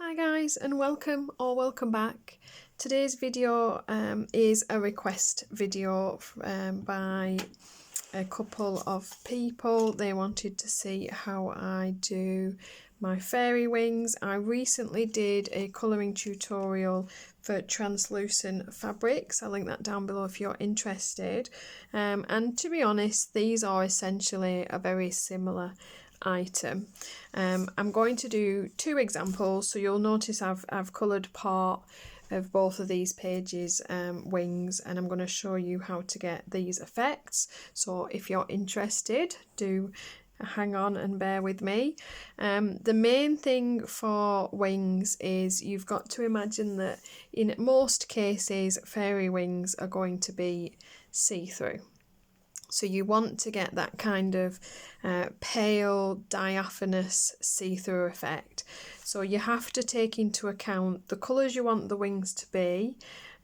Hi guys, and welcome or welcome back. Today's video is a request video by a couple of people. They wanted to see how I do my fairy wings. I recently did a colouring tutorial for translucent fabrics. I'll link that down below if you're interested. And to be honest, these are essentially a very similar item. I'm going to do two examples, so you'll notice I've coloured part of both of these pages wings, and I'm going to show you how to get these effects. So if you're interested, do hang on and bear with me. The main thing for wings is you've got to imagine that in most cases fairy wings are going to be see-through. So you want to get that kind of pale, diaphanous see-through effect. So you have to take into account the colours you want the wings to be,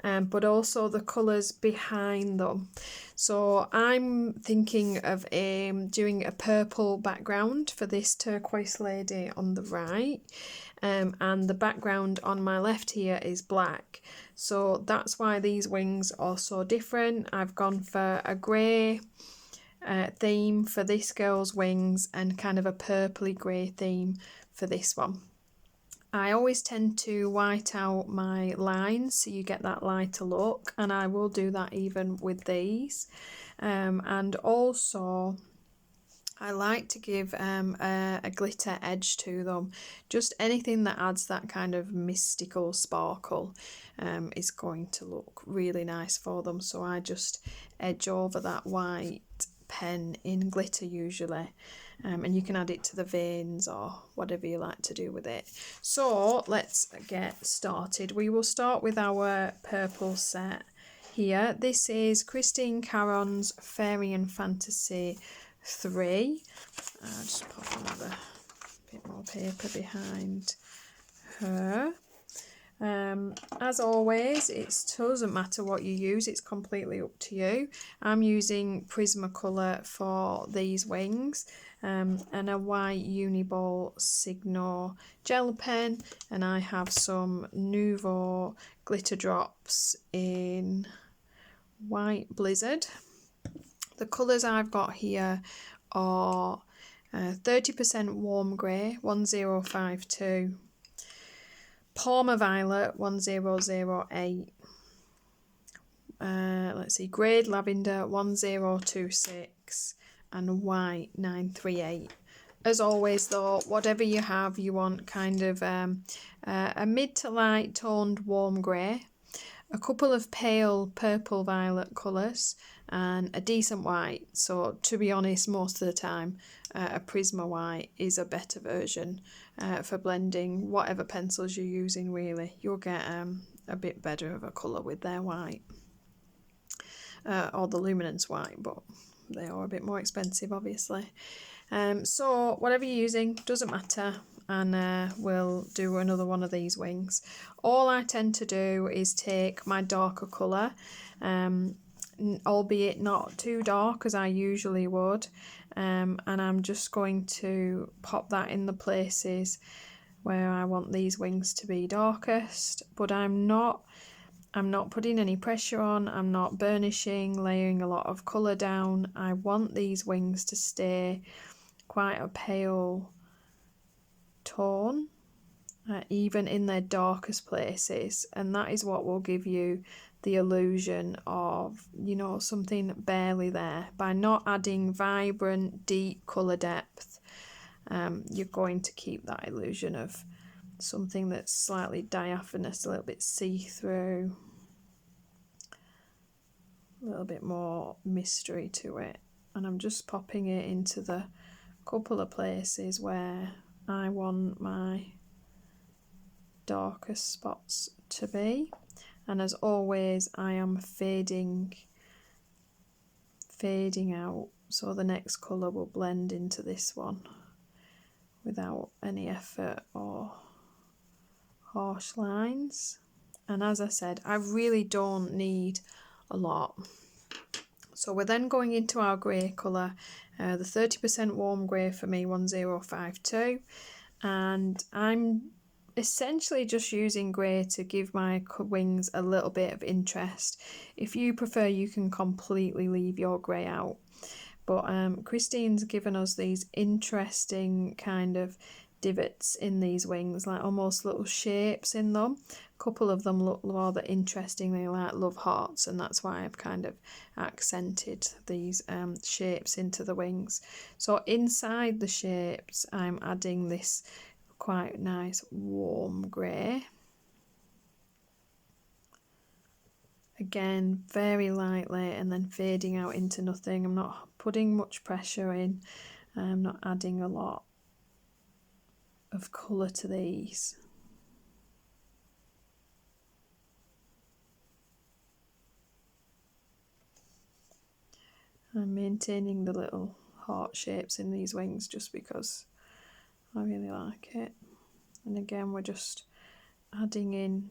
but also the colours behind them. So I'm thinking of doing a purple background for this turquoise lady on the right, and the background on my left here is black. So that's why these wings are so different. I've gone for a grey theme for this girl's wings and kind of a purpley grey theme for this one. I always tend to white out my lines so you get that lighter look, and I will do that even with these. And also I like to give a glitter edge to them. Just anything that adds that kind of mystical sparkle is going to look really nice for them. So I just edge over that white pen in glitter usually, and you can add it to the veins or whatever you like to do with it. So let's get started. We will start with our purple set here. This is Christine Karron's Fairy and Fantasy 3. I'll just pop another bit more paper behind her. As always, it doesn't matter what you use, it's completely up to you. I'm using Prismacolor for these wings, and a white uniball signo gel pen, and I have some Nuvo glitter drops in white blizzard. The colours I've got here are 30% warm grey 1052, Parma Violet 1008, let's see, Grade Lavender 1026, and White 938. As always though, whatever you have, you want kind of a mid to light toned warm grey, a couple of pale purple violet colours, and a decent white. So to be honest, most of the time a Prisma white is a better version for blending whatever pencils you're using. Really, you'll get a bit better of a colour with their white, or the luminance white, but they are a bit more expensive obviously. So whatever you're using, doesn't matter, and we'll do another one of these wings. All I tend to do is take my darker colour, albeit not too dark as I usually would, and I'm just going to pop that in the places where I want these wings to be darkest, but I'm not putting any pressure on, I'm not burnishing, layering a lot of colour down. I want these wings to stay quite a pale tone, even in their darkest places, and that is what will give you the illusion of, you know, something barely there. By not adding vibrant deep colour depth, you're going to keep that illusion of something that's slightly diaphanous, a little bit see-through, a little bit more mystery to it. And I'm just popping it into the couple of places where I want my darkest spots to be, and as always I am fading out, so the next colour will blend into this one without any effort or harsh lines. And as I said, I really don't need a lot. So we're then going into our grey colour, the 30% warm grey for me 1052, and I'm essentially just using grey to give my wings a little bit of interest. If you prefer, you can completely leave your grey out. But Christine's given us these interesting kind of divots in these wings, like almost little shapes in them. A couple of them look rather interestingly like love hearts, and that's why I've kind of accented these shapes into the wings. So inside the shapes, I'm adding this quite nice warm grey. Again, very lightly, and then fading out into nothing. I'm not putting much pressure in. I'm not adding a lot of colour to these. I'm maintaining the little heart shapes in these wings just because I really like it. And again, we're just adding in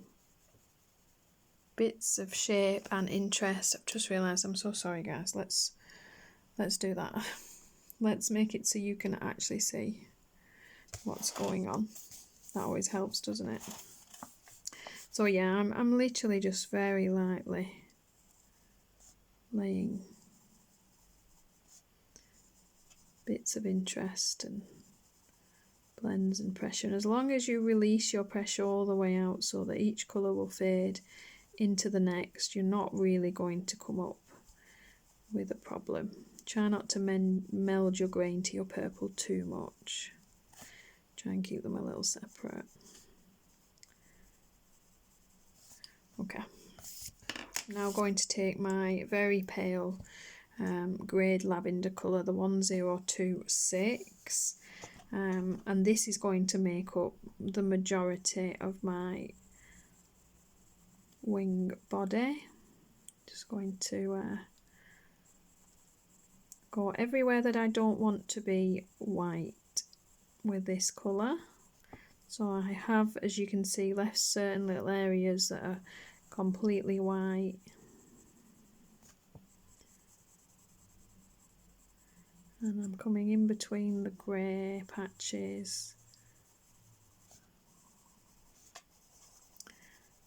bits of shape and interest. I've just realised, I'm so sorry guys, let's do that. Let's make it so you can actually see what's going on. That always helps, doesn't it? So yeah, I'm literally just very lightly laying bits of interest and blends and pressure, and as long as you release your pressure all the way out so that each colour will fade into the next, you're not really going to come up with a problem. Try not to meld your grey into your purple too much. Try and keep them a little separate. Okay, I'm now going to take my very pale greyed lavender colour, the 1026, and this is going to make up the majority of my wing body. Just going to go everywhere that I don't want to be white with this colour. So I have, as you can see, left certain little areas that are completely white. And I'm coming in between the grey patches.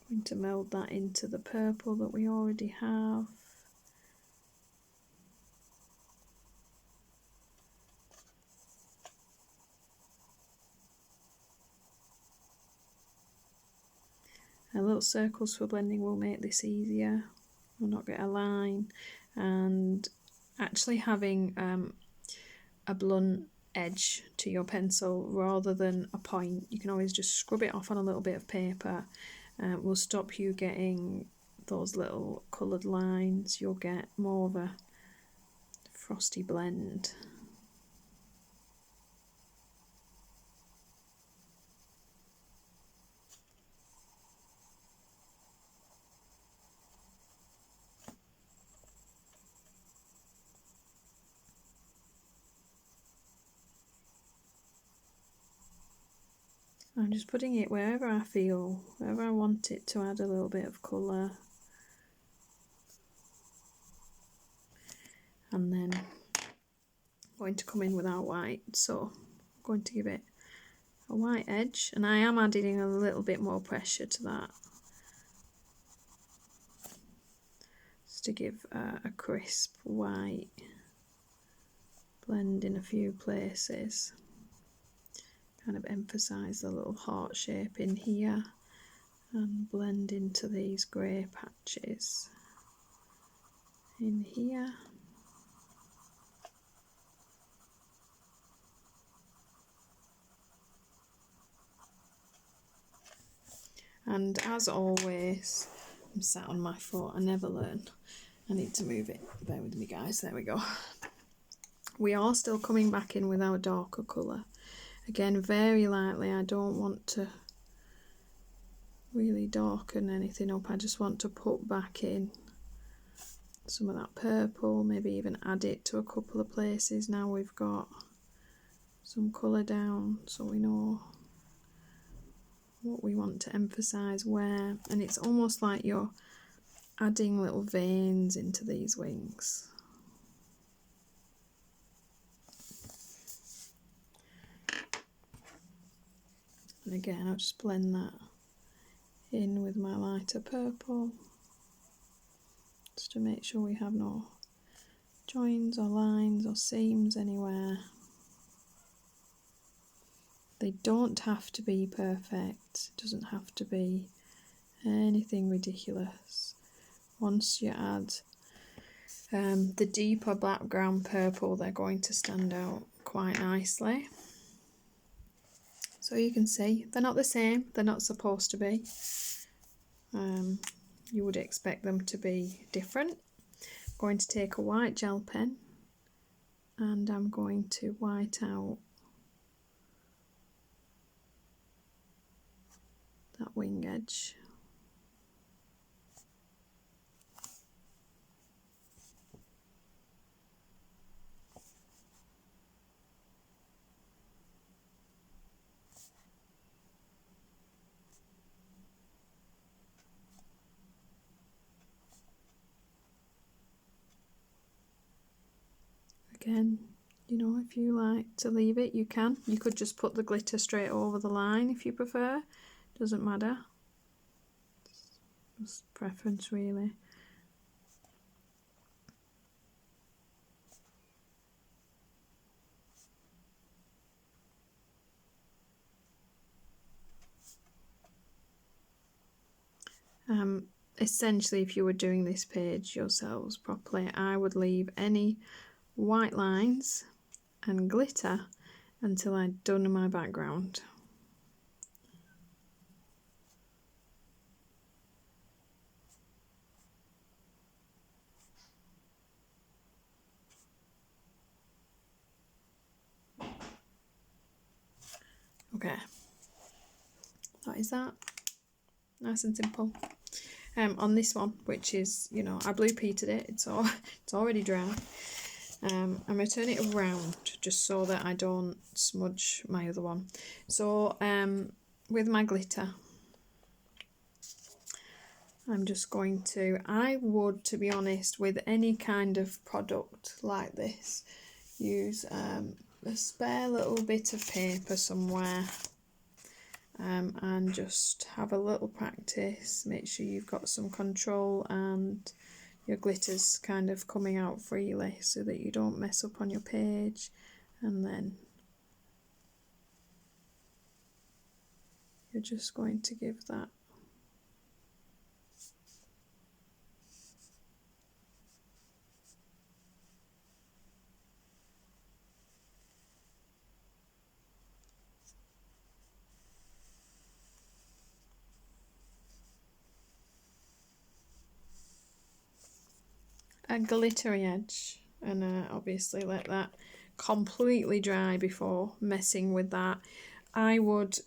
I'm going to meld that into the purple that we already have. Little circles for blending will make this easier. We'll not get a line, and actually having a blunt edge to your pencil rather than a point, you can always just scrub it off on a little bit of paper. Will stop you getting those little coloured lines. You'll get more of a frosty blend. I'm just putting it wherever I feel, wherever I want it to add a little bit of colour. And then I'm going to come in without white, so I'm going to give it a white edge, and I am adding a little bit more pressure to that, just to give a crisp white blend in a few places. Kind of emphasise the little heart shape in here and blend into these grey patches in here. And as always, I'm sat on my foot, I never learn. I need to move it, bear with me guys, there we go. We are still coming back in with our darker colour. Again, very lightly, I don't want to really darken anything up, I just want to put back in some of that purple, maybe even add it to a couple of places. Now we've got some colour down, so we know what we want to emphasise where, and it's almost like you're adding little veins into these wings. And again, I'll just blend that in with my lighter purple, just to make sure we have no joins or lines or seams anywhere. They don't have to be perfect, it doesn't have to be anything ridiculous. Once you add the deeper background purple, they're going to stand out quite nicely. So you can see they're not the same, they're not supposed to be. You would expect them to be different. I'm going to take a white gel pen and I'm going to white out that wing edge. Again, you know, if you like to leave it, you can. You could just put the glitter straight over the line if you prefer. Doesn't matter. It's preference really. Essentially, if you were doing this page yourselves properly, I would leave any white lines and glitter until I'd done my background. Okay, that is that. Nice and simple. On this one, which is, you know, I blue peated it, it's already dry. I'm going to turn it around just so that I don't smudge my other one. So with my glitter, I'm just going to, I would, to be honest, with any kind of product like this, use a spare little bit of paper somewhere. And just have a little practice, make sure you've got some control and your glitter's kind of coming out freely so that you don't mess up on your page. And then you're just going to give that a glittery edge, and obviously let that completely dry before messing with that. I would,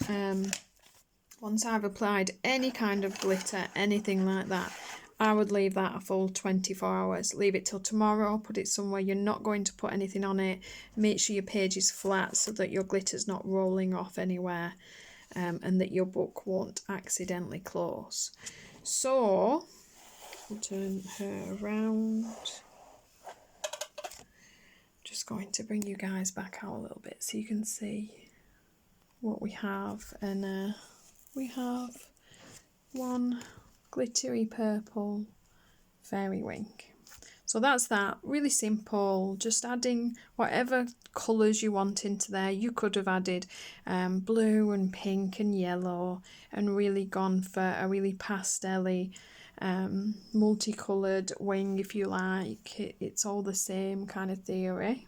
once I've applied any kind of glitter, anything like that, I would leave that a full 24 hours. Leave it till tomorrow, put it somewhere you're not going to put anything on it. Make sure your page is flat so that your glitter's not rolling off anywhere, and that your book won't accidentally close. So I'll turn her around. Just going to bring you guys back out a little bit so you can see what we have. And we have one glittery purple fairy wing. So that's that, really simple, just adding whatever colours you want into there. You could have added blue and pink and yellow and really gone for a really pastel-y multicoloured wing if you like. It's all the same kind of theory.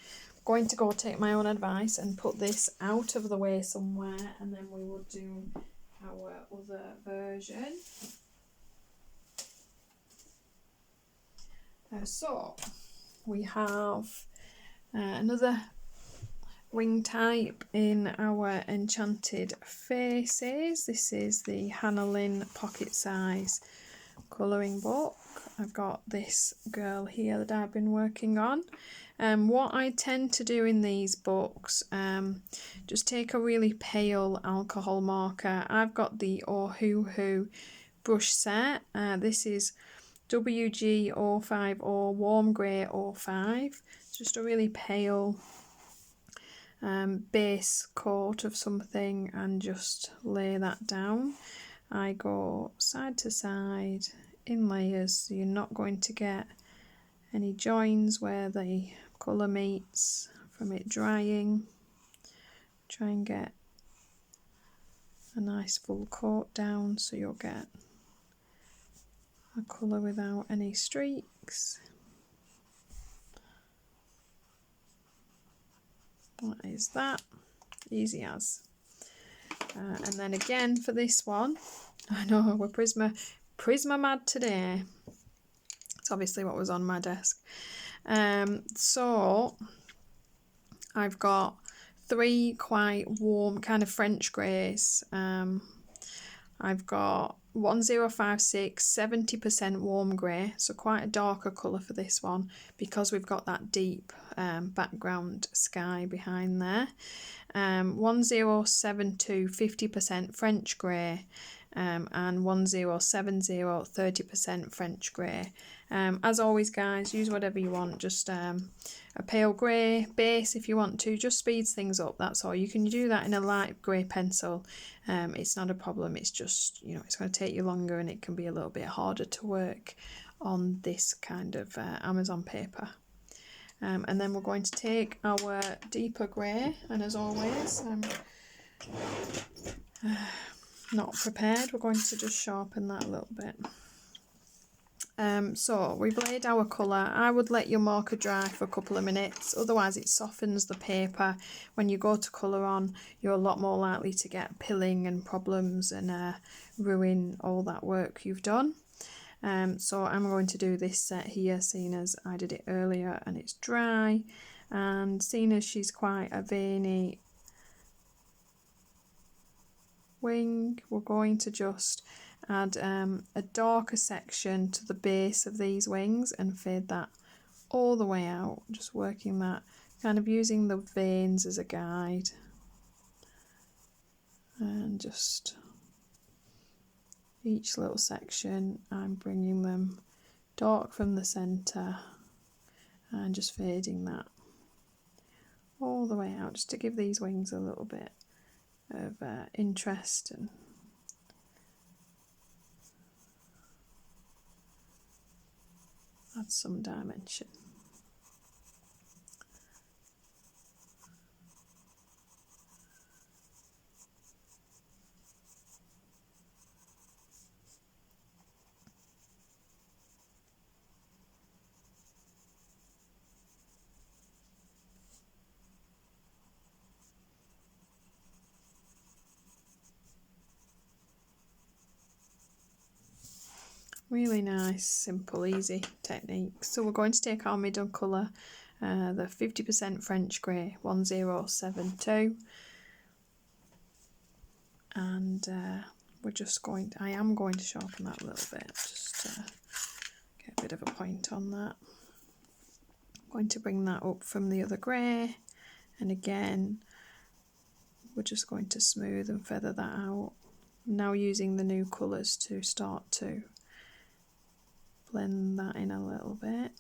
I'm going to go take my own advice and put this out of the way somewhere, and then we will do our other version. So we have another wing type in our Enchanted Faces. This is the Lynn pocket size colouring book. I've got this girl here that I've been working on. What I tend to do in these books, just take a really pale alcohol marker. I've got the Ohuhu brush set. This is WG050 Warm Grey 05. It's just a really pale base coat of something and just lay that down. I go side to side in layers, so you're not going to get any joins where the colour meets from it drying. Try and get a nice full coat down so you'll get a colour without any streaks. That is that, easy as. And then again for this one, I know we're Prisma mad today. It's obviously what was on my desk. So I've got 3 quite warm kind of French greys. I've got 1056 70% warm grey, so quite a darker colour for this one because we've got that deep background sky behind there. 1072 50% French grey, and 1070 30% French grey. As always guys, use whatever you want, just a pale grey base if you want to, just speeds things up, that's all. You can do that in a light grey pencil, it's not a problem, it's just, you know, it's going to take you longer and it can be a little bit harder to work on this kind of Amazon paper. And then we're going to take our deeper grey, and as always, I'm not prepared, we're going to just sharpen that a little bit. So we've laid our colour. I would let your marker dry for a couple of minutes, otherwise it softens the paper. When you go to colour on, you're a lot more likely to get pilling and problems and ruin all that work you've done. So I'm going to do this set here, seeing as I did it earlier and it's dry, and seeing as she's quite a veiny wing, we're going to just add a darker section to the base of these wings and fade that all the way out, just working that, kind of using the veins as a guide, and just each little section I'm bringing them dark from the centre and just fading that all the way out, just to give these wings a little bit of interest and add some dimension. Really nice, simple, easy technique. So we're going to take our middle colour, the 50% French grey 1072, and we're just going to, I am going to sharpen that a little bit, just get a bit of a point on that. I'm going to bring that up from the other grey, and again we're just going to smooth and feather that out. I'm now using the new colours to start to blend that in a little bit.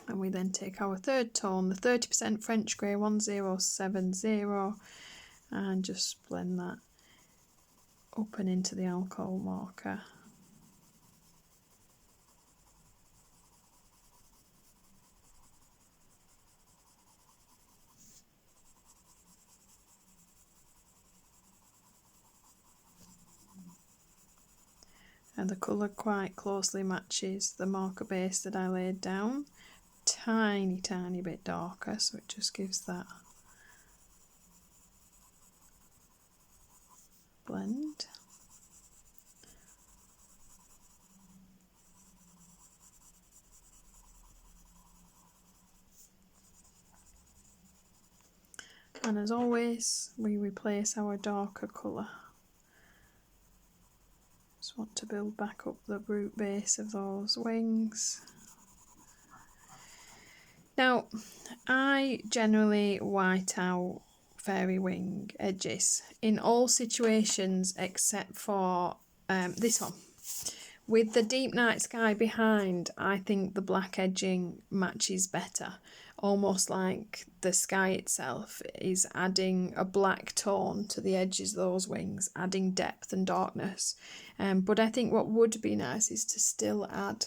And we then take our third tone, the 30% French grey 1070, and just blend that up and into the alcohol marker. And the colour quite closely matches the marker base that I laid down. Tiny bit darker, so it just gives that blend. And as always, we replace our darker colour. Just want to build back up the root base of those wings. Now, I generally white out fairy wing edges in all situations except for this one. With the deep night sky behind, I think the black edging matches better. Almost like the sky itself is adding a black tone to the edges of those wings, adding depth and darkness. But I think what would be nice is to still add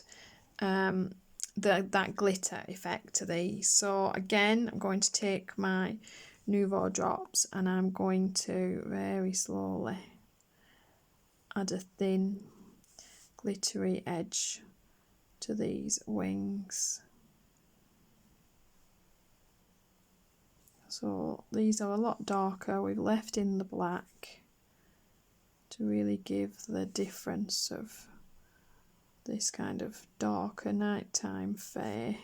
that glitter effect to these. So again, I'm going to take my Nuvo drops and I'm going to very slowly add a thin glittery edge to these wings. So these are a lot darker. We've left in the black to really give the difference of this kind of darker nighttime fare.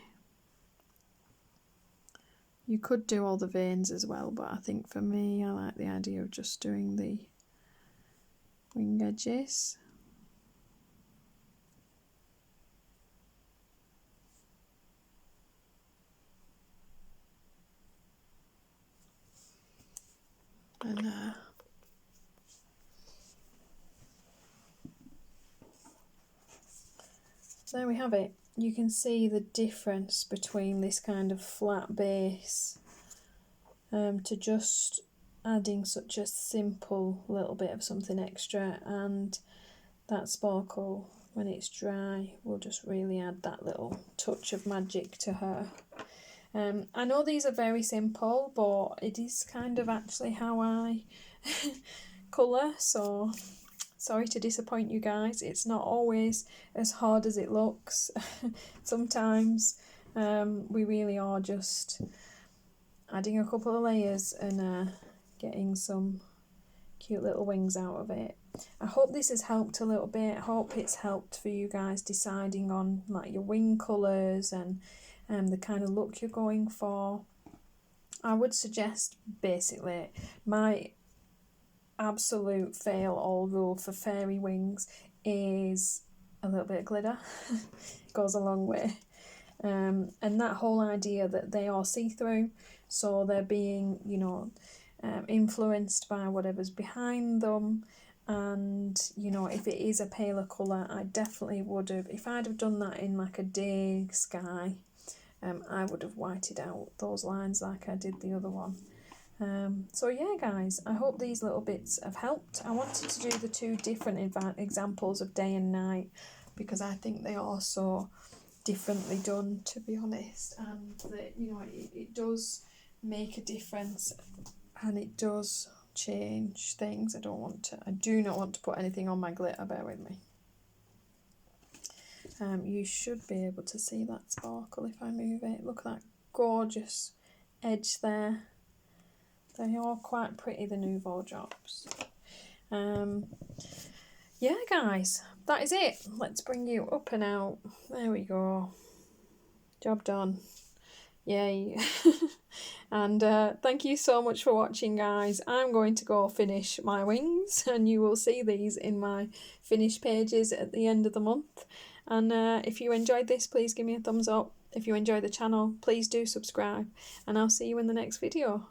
You could do all the veins as well, but I think for me I like the idea of just doing the wing edges. And there we have it. You can see the difference between this kind of flat base to just adding such a simple little bit of something extra, and that sparkle when it's dry will just really add that little touch of magic to her. I know these are very simple, but it is kind of actually how I colour, so sorry to disappoint you guys. It's not always as hard as it looks. Sometimes we really are just adding a couple of layers and getting some cute little wings out of it. I hope this has helped a little bit. I hope it's helped for you guys deciding on like your wing colours and the kind of look you're going for. I would suggest basically my absolute fail all rule for fairy wings is a little bit of glitter. It goes a long way. And that whole idea that they are see-through, so they're being, you know, influenced by whatever's behind them. And, you know, if it is a paler colour, I definitely would have, if I'd have done that in like a day sky, I would have whited out those lines like I did the other one. So yeah guys, I hope these little bits have helped. I wanted to do the two different examples of day and night because I think they are so differently done, to be honest, and that, you know, it does make a difference and it does change things. I do not want to put anything on my glitter, bear with me. You should be able to see that sparkle if I move it. Look at that gorgeous edge there. They are quite pretty, the Nuvo drops. Yeah guys, that is it. Let's bring you up and out. There we go. Job done. Yay. And thank you so much for watching guys. I'm going to go finish my wings and you will see these in my finished pages at the end of the month. And if you enjoyed this, please give me a thumbs up. If you enjoy the channel, please do subscribe and I'll see you in the next video.